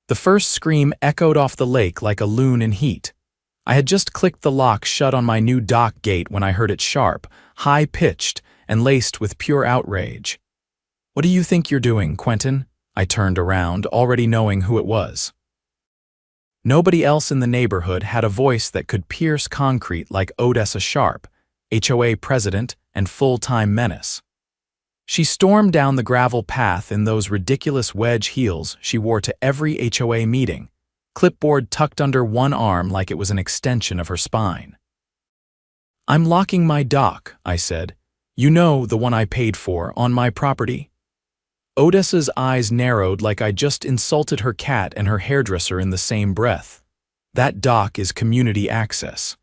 The first scream echoed off the lake like a loon in heat. I had just clicked the lock shut on my new dock gate when I heard it sharp, high-pitched, and laced with pure outrage. "What do you think you're doing, Quentin?" I turned around, already knowing who it was. Nobody else in the neighborhood had a voice that could pierce concrete like Odessa Sharp, HOA president and full-time menace. She stormed down the gravel path in those ridiculous wedge heels she wore to every HOA meeting, clipboard tucked under one arm like it was an extension of her spine. "I'm locking my dock," I said. "You know, the one I paid for, on my property." Odessa's eyes narrowed like I just insulted her cat and her hairdresser in the same breath. "That dock is community access.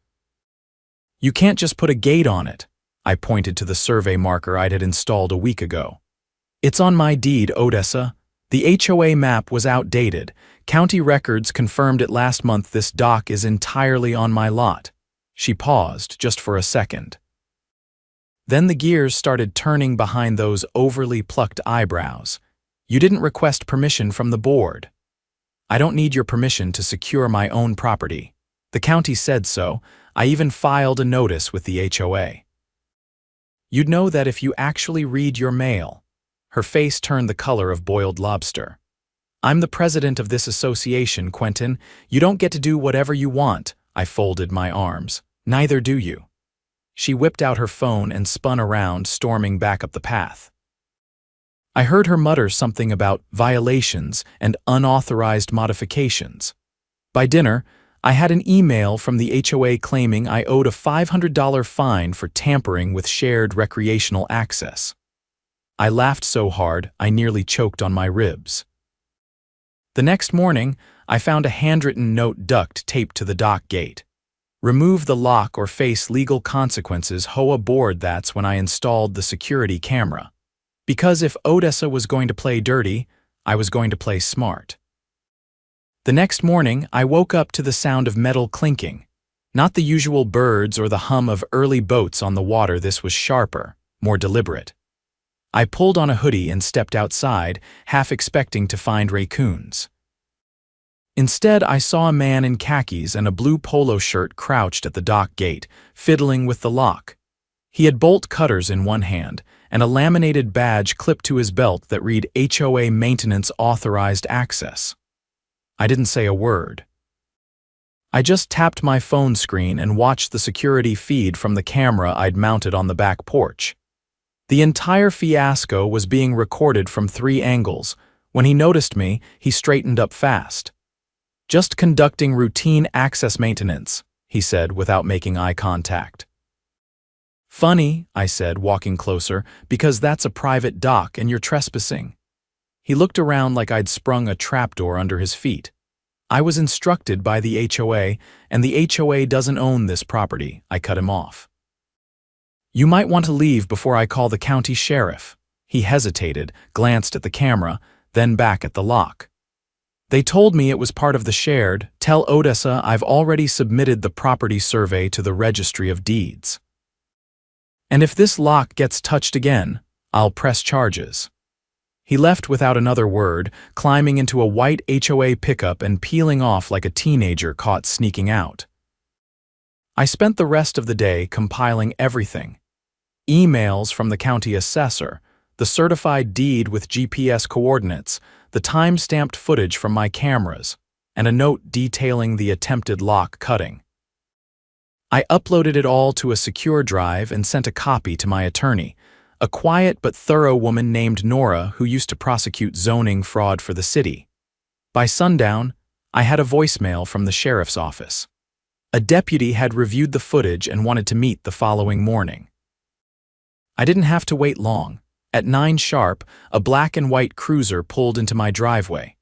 You can't just put a gate on it." I pointed to the survey marker I'd had installed a week ago. "It's on my deed, Odessa. The HOA map was outdated. County records confirmed it last month. This dock is entirely on my lot." She paused just for a second. Then the gears started turning behind those overly plucked eyebrows. "You didn't request permission from the board." "I don't need your permission to secure my own property. The county said so. I even filed a notice with the HOA." "You'd know that if you actually read your mail." Her face turned the color of boiled lobster. "I'm the president of this association, Quentin. You don't get to do whatever you want." I folded my arms. "Neither do you." She whipped out her phone and spun around, storming back up the path. I heard her mutter something about violations and unauthorized modifications. By dinner, I had an email from the HOA claiming I owed a $500 fine for tampering with shared recreational access. I laughed so hard I nearly choked on my ribs. The next morning, I found a handwritten note duct taped to the dock gate. "Remove the lock or face legal consequences. HOA board." That's when I installed the security camera. Because if Odessa was going to play dirty, I was going to play smart. The next morning, I woke up to the sound of metal clinking. Not the usual birds or the hum of early boats on the water. This was sharper, more deliberate. I pulled on a hoodie and stepped outside, half expecting to find raccoons. Instead, I saw a man in khakis and a blue polo shirt crouched at the dock gate, fiddling with the lock. He had bolt cutters in one hand and a laminated badge clipped to his belt that read HOA Maintenance Authorized Access. I didn't say a word. I just tapped my phone screen and watched the security feed from the camera I'd mounted on the back porch. The entire fiasco was being recorded from 3 angles. When he noticed me, he straightened up fast. "Just conducting routine access maintenance," he said without making eye contact. "Funny," I said, walking closer, "because that's a private dock and you're trespassing." He looked around like I'd sprung a trapdoor under his feet. "I was instructed by the HOA, and the HOA doesn't own this property." I cut him off. "You might want to leave before I call the county sheriff." He hesitated, glanced at the camera, then back at the lock. "They told me it was part of the shared. Tell Odessa I've already submitted the property survey to the Registry of Deeds. And if this lock gets touched again, I'll press charges." He left without another word, climbing into a white HOA pickup and peeling off like a teenager caught sneaking out. I spent the rest of the day compiling everything. Emails from the county assessor, the certified deed with GPS coordinates, the time-stamped footage from my cameras, and a note detailing the attempted lock cutting. I uploaded it all to a secure drive and sent a copy to my attorney, a quiet but thorough woman named Nora who used to prosecute zoning fraud for the city. By sundown, I had a voicemail from the sheriff's office. A deputy had reviewed the footage and wanted to meet the following morning. I didn't have to wait long. At 9 sharp, a black and white cruiser pulled into my driveway.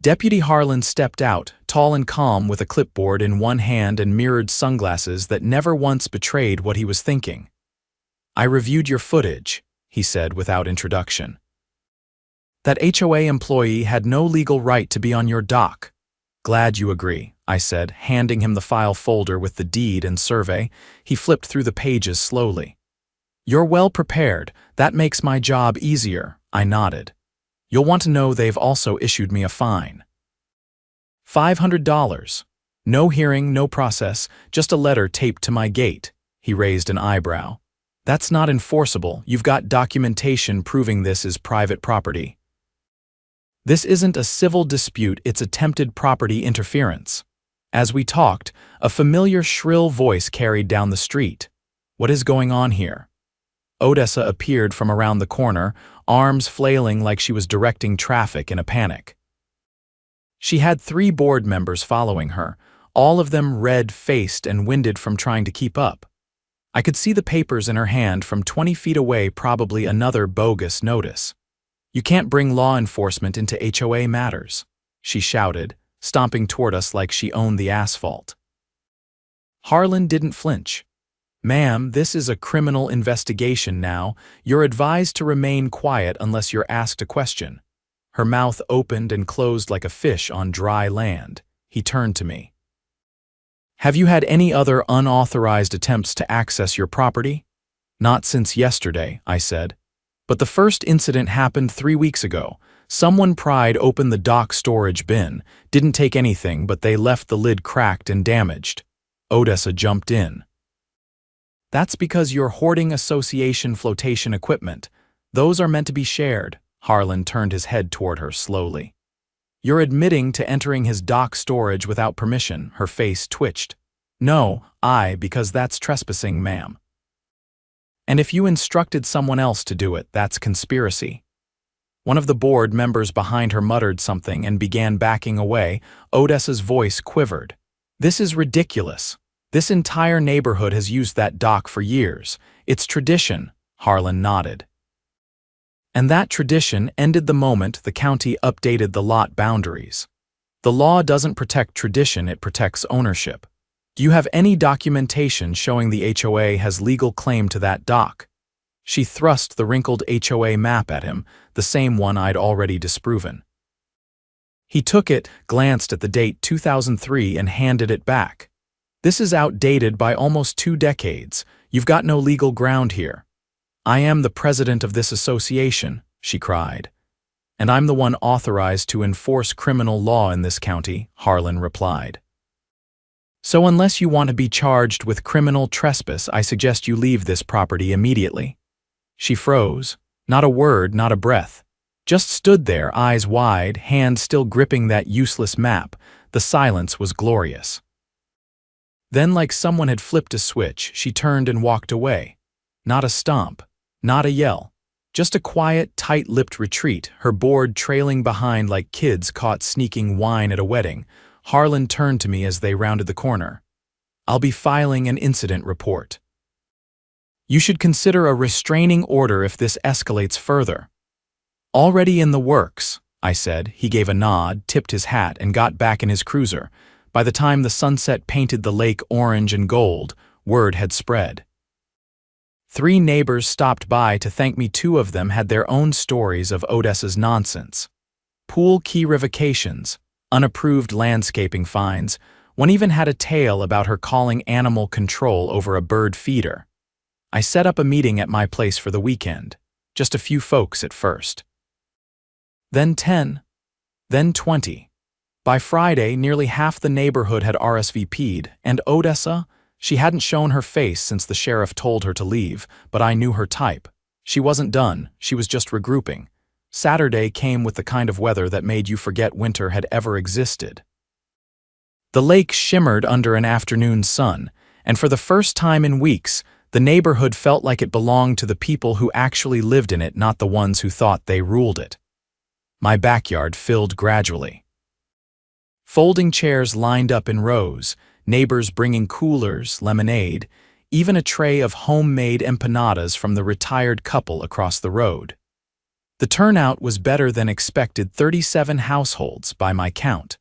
Deputy Harlan stepped out, tall and calm with a clipboard in one hand and mirrored sunglasses that never once betrayed what he was thinking. "I reviewed your footage," he said without introduction. "That HOA employee had no legal right to be on your dock." "Glad you agree," I said, handing him the file folder with the deed and survey. He flipped through the pages slowly. "You're well prepared. That makes my job easier," I nodded. "You'll want to know they've also issued me a fine." $500. No hearing, no process, just a letter taped to my gate. He raised an eyebrow. That's not enforceable. You've got documentation proving this is private property. This isn't a civil dispute, it's attempted property interference. As we talked, a familiar shrill voice carried down the street. What is going on here? Odessa appeared from around the corner, arms flailing like she was directing traffic in a panic. She had 3 board members following her, all of them red-faced and winded from trying to keep up. I could see the papers in her hand from 20 feet away, probably another bogus notice. You can't bring law enforcement into HOA matters, she shouted, stomping toward us like she owned the asphalt. Harlan didn't flinch. Ma'am, this is a criminal investigation now. You're advised to remain quiet unless you're asked a question. Her mouth opened and closed like a fish on dry land. He turned to me. Have you had any other unauthorized attempts to access your property? Not since yesterday, I said. But the first incident happened 3 weeks ago. Someone pried open the dock storage bin, didn't take anything, but they left the lid cracked and damaged. Odessa jumped in. That's because you're hoarding association flotation equipment. Those are meant to be shared. Harlan turned his head toward her slowly. You're admitting to entering his dock storage without permission. Her face twitched. No, because that's trespassing, ma'am. And if you instructed someone else to do it, that's conspiracy. One of the board members behind her muttered something and began backing away. Odessa's voice quivered. This is ridiculous. This entire neighborhood has used that dock for years. It's tradition, Harlan nodded. And that tradition ended the moment the county updated the lot boundaries. The law doesn't protect tradition, it protects ownership. Do you have any documentation showing the HOA has legal claim to that dock? She thrust the wrinkled HOA map at him, the same one I'd already disproven. He took it, glanced at the date 2003, and handed it back. This is outdated by almost 2 decades. You've got no legal ground here. I am the president of this association, she cried. And I'm the one authorized to enforce criminal law in this county, Harlan replied. So unless you want to be charged with criminal trespass, I suggest you leave this property immediately. She froze, not a word, not a breath. Just stood there, eyes wide, hand still gripping that useless map. The silence was glorious. Then, like someone had flipped a switch, she turned and walked away. Not a stomp, not a yell. Just a quiet, tight-lipped retreat, her board trailing behind like kids caught sneaking wine at a wedding. Harlan turned to me as they rounded the corner. I'll be filing an incident report. You should consider a restraining order if this escalates further. Already in the works, I said. He gave a nod, tipped his hat, and got back in his cruiser. By the time the sunset painted the lake orange and gold, word had spread. 3 neighbors stopped by to thank me. 2 of them had their own stories of Odessa's nonsense. Pool key revocations, unapproved landscaping fines. One even had a tale about her calling animal control over a bird feeder. I set up a meeting at my place for the weekend. Just a few folks at first. Then 10. Then 20. By Friday, nearly half the neighborhood had RSVP'd, and Odessa? She hadn't shown her face since the sheriff told her to leave, but I knew her type. She wasn't done, she was just regrouping. Saturday came with the kind of weather that made you forget winter had ever existed. The lake shimmered under an afternoon sun, and for the first time in weeks, the neighborhood felt like it belonged to the people who actually lived in it, not the ones who thought they ruled it. My backyard filled gradually. Folding chairs lined up in rows, neighbors bringing coolers, lemonade, even a tray of homemade empanadas from the retired couple across the road. The turnout was better than expected, 37 households by my count.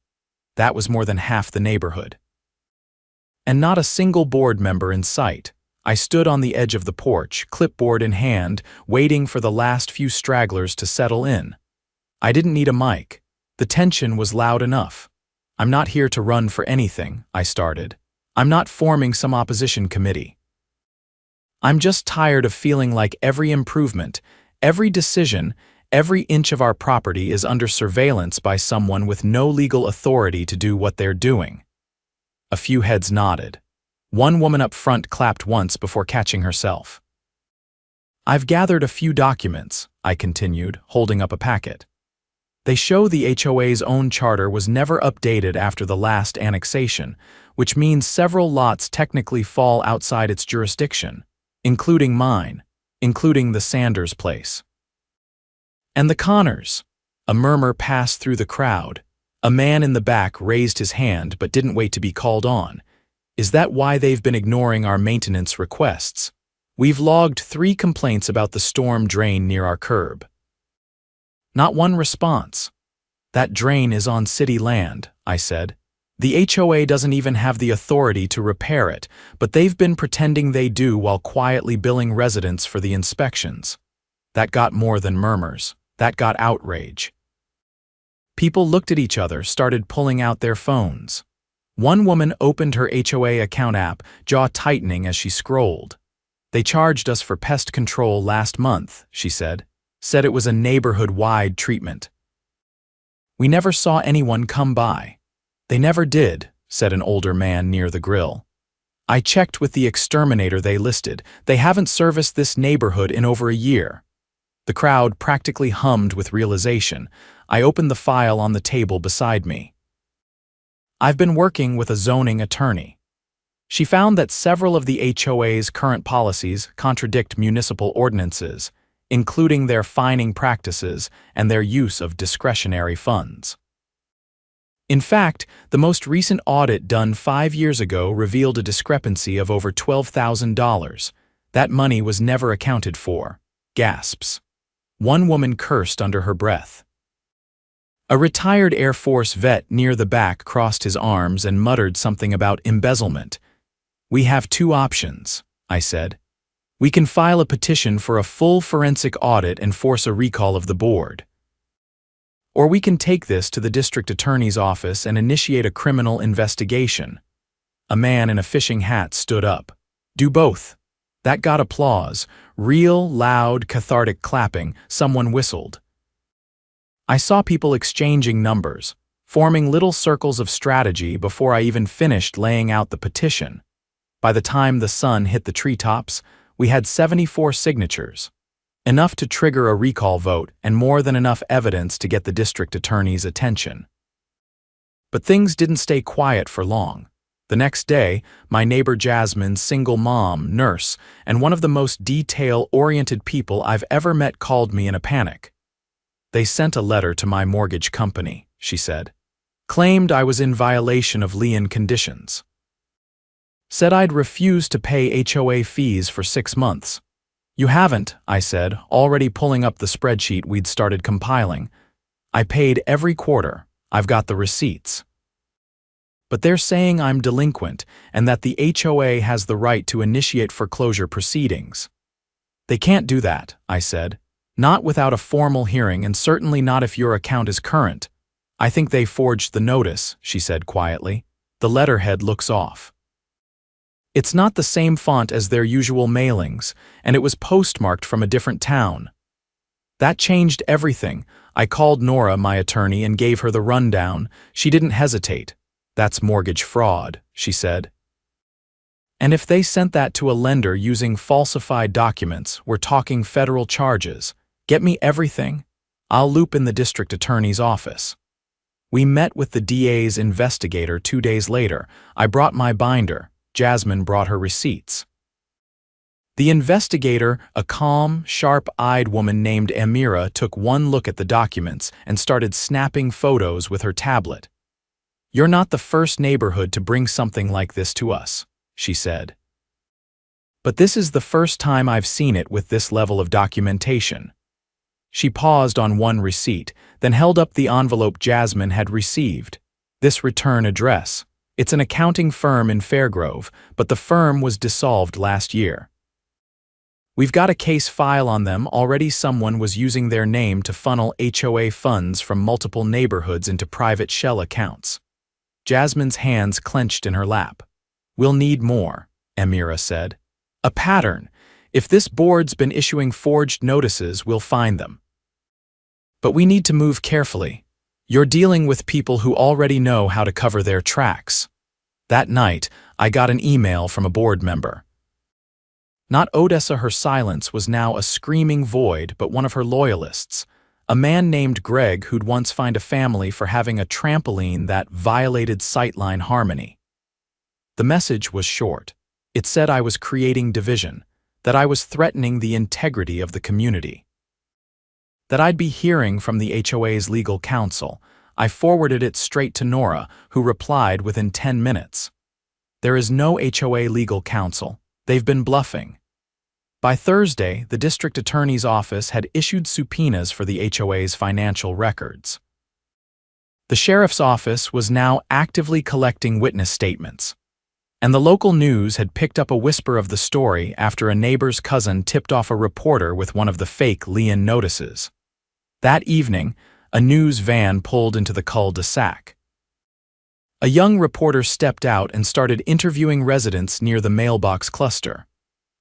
That was more than half the neighborhood. And not a single board member in sight. I stood on the edge of the porch, clipboard in hand, waiting for the last few stragglers to settle in. I didn't need a mic. The tension was loud enough. I'm not here to run for anything, I started. I'm not forming some opposition committee. I'm just tired of feeling like every improvement, every decision, Every inch of our property is under surveillance by someone with no legal authority to do what they're doing." A few heads nodded. One woman up front clapped once before catching herself. "I've gathered a few documents," I continued, holding up a packet. "They show the HOA's own charter was never updated after the last annexation, which means several lots technically fall outside its jurisdiction, including mine, including the Sanders place." "And the Connors?" A murmur passed through the crowd. A man in the back raised his hand but didn't wait to be called on. "Is that why they've been ignoring our maintenance requests? We've logged 3 complaints about the storm drain near our curb." Not one response. "That drain is on city land," I said. "The HOA doesn't even have the authority to repair it, but they've been pretending they do while quietly billing residents for the inspections." That got more than murmurs. That got outrage. People looked at each other, started pulling out their phones. One woman opened her HOA account app, jaw tightening as she scrolled. "They charged us for pest control last month," she said. "Said it was a neighborhood-wide treatment. We never saw anyone come by." "They never did," said an older man near the grill. "I checked with the exterminator they listed. They haven't serviced this neighborhood in over a year." The crowd practically hummed with realization. I opened the file on the table beside me. "I've been working with a zoning attorney. She found that several of the HOA's current policies contradict municipal ordinances, including their fining practices and their use of discretionary funds. In fact, the most recent audit done 5 years ago revealed a discrepancy of over $12,000. That money was never accounted for." Gasps. One woman cursed under her breath. A retired Air Force vet near the back crossed his arms and muttered something about embezzlement. "We have 2 options," I said. "We can file a petition for a full forensic audit and force a recall of the board. Or we can take this to the district attorney's office and initiate a criminal investigation." A man in a fishing hat stood up. "Do both." That got applause. Real, loud, cathartic clapping. Someone whistled. I saw people exchanging numbers, forming little circles of strategy before I even finished laying out the petition. By the time the sun hit the treetops, we had 74 signatures. Enough to trigger a recall vote and more than enough evidence to get the district attorney's attention. But things didn't stay quiet for long. The next day, my neighbor Jasmine's single mom, nurse, and one of the most detail-oriented people I've ever met called me in a panic. "They sent a letter to my mortgage company," she said. "Claimed I was in violation of lien conditions. Said I'd refused to pay HOA fees for 6 months. "You haven't," I said, already pulling up the spreadsheet we'd started compiling. "I paid every quarter. I've got the receipts. But they're saying I'm delinquent and that the HOA has the right to initiate foreclosure proceedings." "They can't do that," I said. "Not without a formal hearing and certainly not if your account is current." "I think they forged the notice," she said quietly. "The letterhead looks off. It's not the same font as their usual mailings, and it was postmarked from a different town." That changed everything. I called Nora, my attorney, and gave her the rundown. She didn't hesitate. "That's mortgage fraud," she said. "And if they sent that to a lender using falsified documents, we're talking federal charges. Get me everything? I'll loop in the district attorney's office." We met with the DA's investigator 2 days later. I brought my binder. Jasmine brought her receipts. The investigator, a calm, sharp-eyed woman named Amira, took one look at the documents and started snapping photos with her tablet. "You're not the first neighborhood to bring something like this to us," she said. "But this is the first time I've seen it with this level of documentation." She paused on one receipt, then held up the envelope Jasmine had received. "This return address. It's an accounting firm in Fairgrove, but the firm was dissolved last year. We've got a case file on them. Already someone was using their name to funnel HOA funds from multiple neighborhoods into private shell accounts." Jasmine's hands clenched in her lap. "We'll need more," Amira said. "A pattern. If this board's been issuing forged notices, we'll find them." But we need to move carefully. You're dealing with people who already know how to cover their tracks. That night, I got an email from a board member. Not Odessa, her silence was now a screaming void, but one of her loyalists, a man named Greg who'd once fined a family for having a trampoline that violated sightline harmony. The message was short. It said I was creating division, that I was threatening the integrity of the community, that I'd be hearing from the HOA's legal counsel. I forwarded it straight to Nora, who replied within 10 minutes. There is no HOA legal counsel. They've been bluffing. By Thursday, the district attorney's office had issued subpoenas for the HOA's financial records. The sheriff's office was now actively collecting witness statements, and the local news had picked up a whisper of the story after a neighbor's cousin tipped off a reporter with one of the fake Leon notices. That evening, a news van pulled into the cul-de-sac. A young reporter stepped out and started interviewing residents near the mailbox cluster.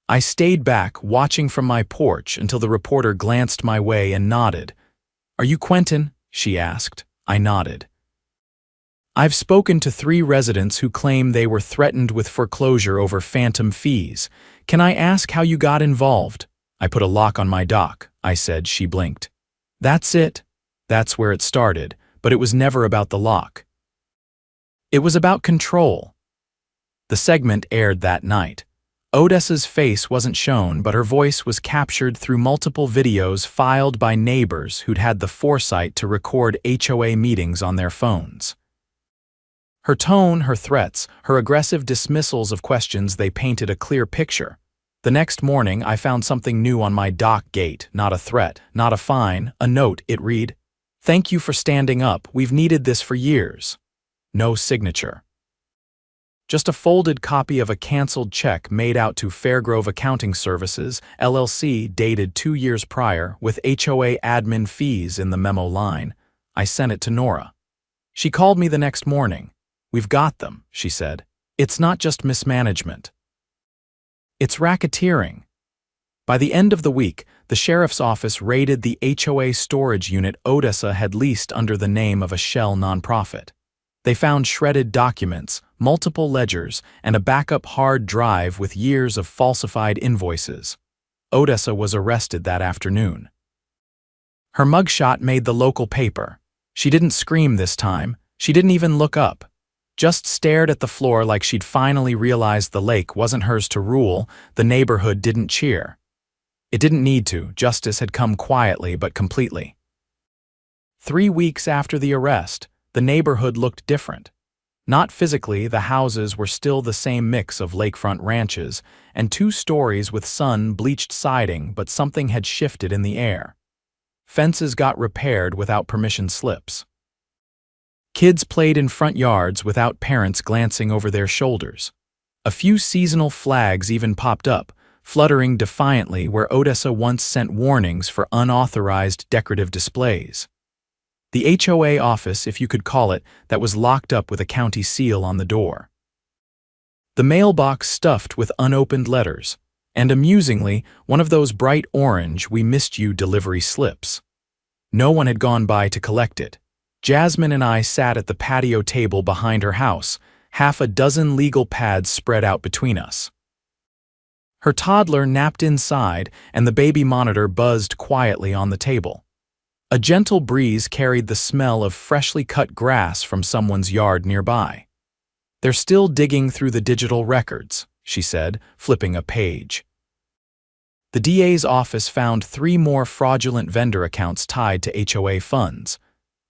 I stayed back, watching from my porch until the reporter glanced my way and nodded. "Are you Quentin?" she asked. I nodded. "I've spoken to 3 residents who claim they were threatened with foreclosure over phantom fees. Can I ask how you got involved?" "I put a lock on my dock," I said. She blinked. "That's it. That's where it started, but it was never about the lock. It was about control." The segment aired that night. Odessa's face wasn't shown, but her voice was captured through multiple videos filed by neighbors who'd had the foresight to record HOA meetings on their phones. Her tone, her threats, her aggressive dismissals of questions, they painted a clear picture. The next morning, I found something new on my dock gate, not a threat, not a fine, a note. It read, "Thank you for standing up. We've needed this for years." No signature. Just a folded copy of a canceled check made out to Fairgrove Accounting Services, LLC, dated 2 years prior, with HOA admin fees in the memo line. I sent it to Nora. She called me the next morning. "We've got them," she said. "It's not just mismanagement. It's racketeering." By the end of the week, the sheriff's office raided the HOA storage unit Odessa had leased under the name of a shell nonprofit. They found shredded documents, multiple ledgers, and a backup hard drive with years of falsified invoices. Odessa was arrested that afternoon. Her mugshot made the local paper. She didn't scream this time. She didn't even look up. Just stared at the floor like she'd finally realized the lake wasn't hers to rule. The neighborhood didn't cheer. It didn't need to. Justice had come quietly but completely. 3 weeks after the arrest, the neighborhood looked different. Not physically, the houses were still the same mix of lakefront ranches and 2 stories with sun-bleached siding, but something had shifted in the air. Fences got repaired without permission slips. Kids played in front yards without parents glancing over their shoulders. A few seasonal flags even popped up, fluttering defiantly where Odessa once sent warnings for unauthorized decorative displays. The HOA office, if you could call it, that was locked up with a county seal on the door. The mailbox stuffed with unopened letters, and amusingly, one of those bright orange "We missed you" delivery slips. No one had gone by to collect it. Jasmine and I sat at the patio table behind her house, half a dozen legal pads spread out between us. Her toddler napped inside, and the baby monitor buzzed quietly on the table. A gentle breeze carried the smell of freshly cut grass from someone's yard nearby. "They're still digging through the digital records," she said, flipping a page. The DA's office found 3 more fraudulent vendor accounts tied to HOA funds.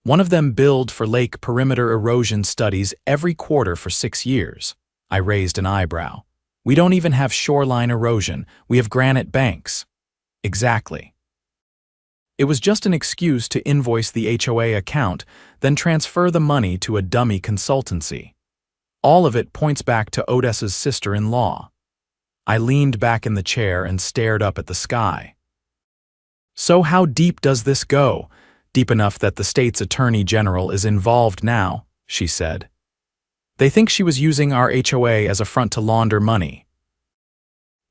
One of them billed for lake perimeter erosion studies every quarter for 6 years. I raised an eyebrow. "We don't even have shoreline erosion. We have granite banks." "Exactly." It was just an excuse to invoice the HOA account, then transfer the money to a dummy consultancy. All of it points back to Odessa's sister-in-law. I leaned back in the chair and stared up at the sky. "So how deep does this go?" "Deep enough that the state's attorney general is involved now," she said. "They think she was using our HOA as a front to launder money.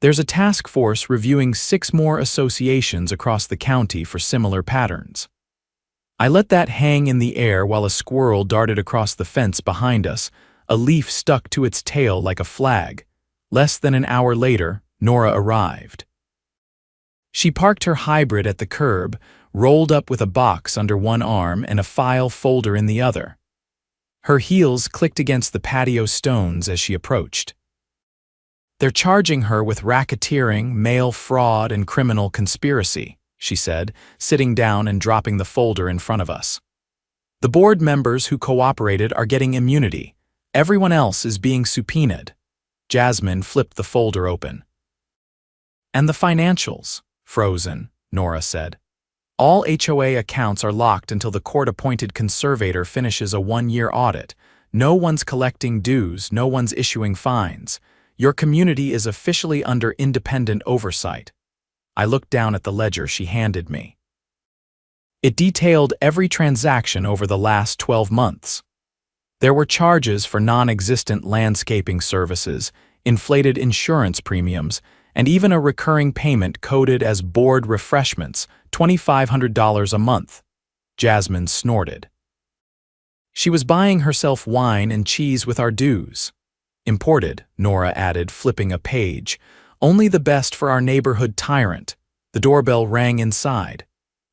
There's a task force reviewing 6 more associations across the county for similar patterns." I let that hang in the air while a squirrel darted across the fence behind us, a leaf stuck to its tail like a flag. Less than an hour later, Nora arrived. She parked her hybrid at the curb, rolled up with a box under one arm and a file folder in the other. Her heels clicked against the patio stones as she approached. "They're charging her with racketeering, mail fraud, and criminal conspiracy," she said, sitting down and dropping the folder in front of us. "The board members who cooperated are getting immunity. Everyone else is being subpoenaed." Jasmine flipped the folder open. "And the financials? Frozen," Nora said. "All HOA accounts are locked until the court-appointed conservator finishes a 1-year audit. No one's collecting dues, no one's issuing fines. Your community is officially under independent oversight." I looked down at the ledger she handed me. It detailed every transaction over the last 12 months. There were charges for non-existent landscaping services, inflated insurance premiums, and even a recurring payment coded as board refreshments, $2,500 a month. Jasmine snorted. "She was buying herself wine and cheese with our dues." "Imported," Nora added, flipping a page. "Only the best for our neighborhood tyrant." The doorbell rang inside.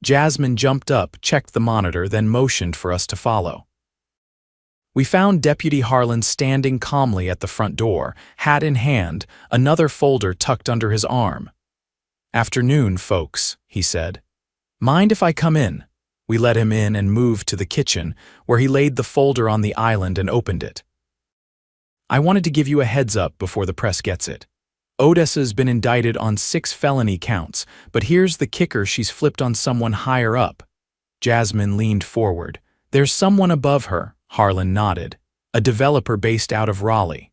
Jasmine jumped up, checked the monitor, then motioned for us to follow. We found Deputy Harlan standing calmly at the front door, hat in hand, another folder tucked under his arm. "Afternoon, folks," he said. "Mind if I come in?" We let him in and moved to the kitchen, where he laid the folder on the island and opened it. "I wanted to give you a heads up before the press gets it. Odessa's been indicted on 6 felony counts, but here's the kicker: she's flipped on someone higher up." Jasmine leaned forward. "There's someone above her," Harlan nodded. "A developer based out of Raleigh.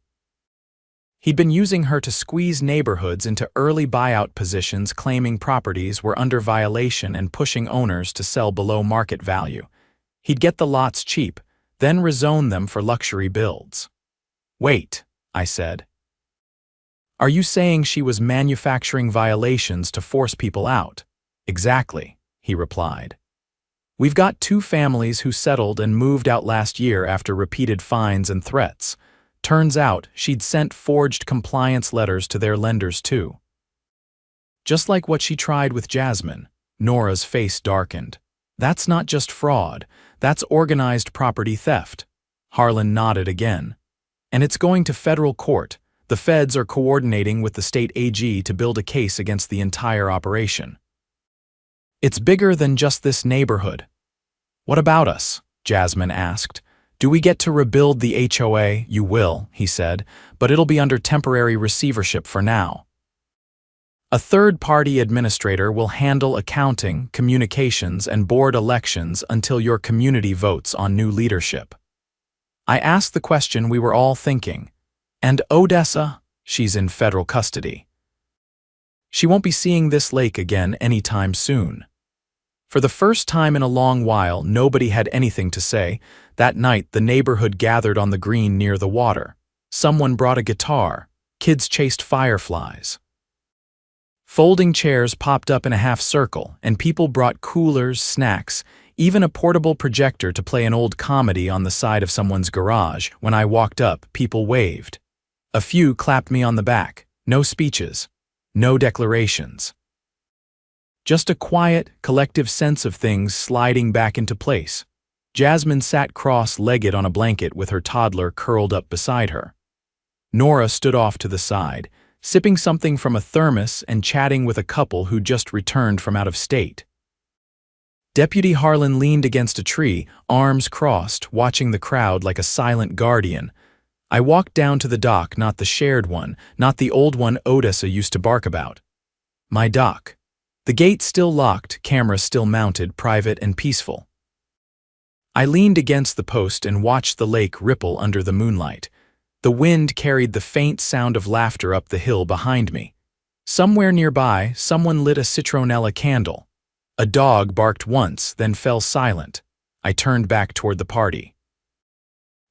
He'd been using her to squeeze neighborhoods into early buyout positions, claiming properties were under violation and pushing owners to sell below market value. He'd get the lots cheap, then rezone them for luxury builds." "Wait," I said. "Are you saying she was manufacturing violations to force people out?" "Exactly," he replied. "We've got 2 families who settled and moved out last year after repeated fines and threats. Turns out she'd sent forged compliance letters to their lenders too." Just like what she tried with Jasmine, Nora's face darkened. "That's not just fraud, that's organized property theft." Harlan nodded again. "And it's going to federal court. The feds are coordinating with the state AG to build a case against the entire operation." "It's bigger than just this neighborhood." "What about us?" Jasmine asked. "Do we get to rebuild the HOA?" "You will," he said, "but it'll be under temporary receivership for now. A third-party administrator will handle accounting, communications, and board elections until your community votes on new leadership." I asked the question we were all thinking. "And Odessa?" "She's in federal custody. She won't be seeing this lake again anytime soon." For the first time in a long while, nobody had anything to say. That night, the neighborhood gathered on the green near the water. Someone brought a guitar. Kids chased fireflies. Folding chairs popped up in a half circle, and people brought coolers, snacks, even a portable projector to play an old comedy on the side of someone's garage. When I walked up, people waved. A few clapped me on the back. No speeches. No declarations. Just a quiet, collective sense of things sliding back into place. Jasmine sat cross-legged on a blanket with her toddler curled up beside her. Nora stood off to the side, sipping something from a thermos and chatting with a couple who'd just returned from out of state. Deputy Harlan leaned against a tree, arms crossed, watching the crowd like a silent guardian. I walked down to the dock, not the shared one, not the old one Odessa used to bark about. My dock. The gate still locked, camera still mounted, private and peaceful. I leaned against the post and watched the lake ripple under the moonlight. The wind carried the faint sound of laughter up the hill behind me. Somewhere nearby, someone lit a citronella candle. A dog barked once, then fell silent. I turned back toward the party.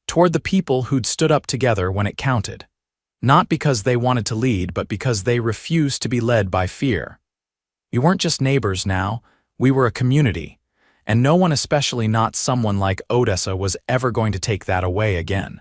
Toward the people who'd stood up together when it counted. Not because they wanted to lead, but because they refused to be led by fear. We weren't just neighbors now, we were a community. and no one, especially not someone like Odessa, was ever going to take that away again.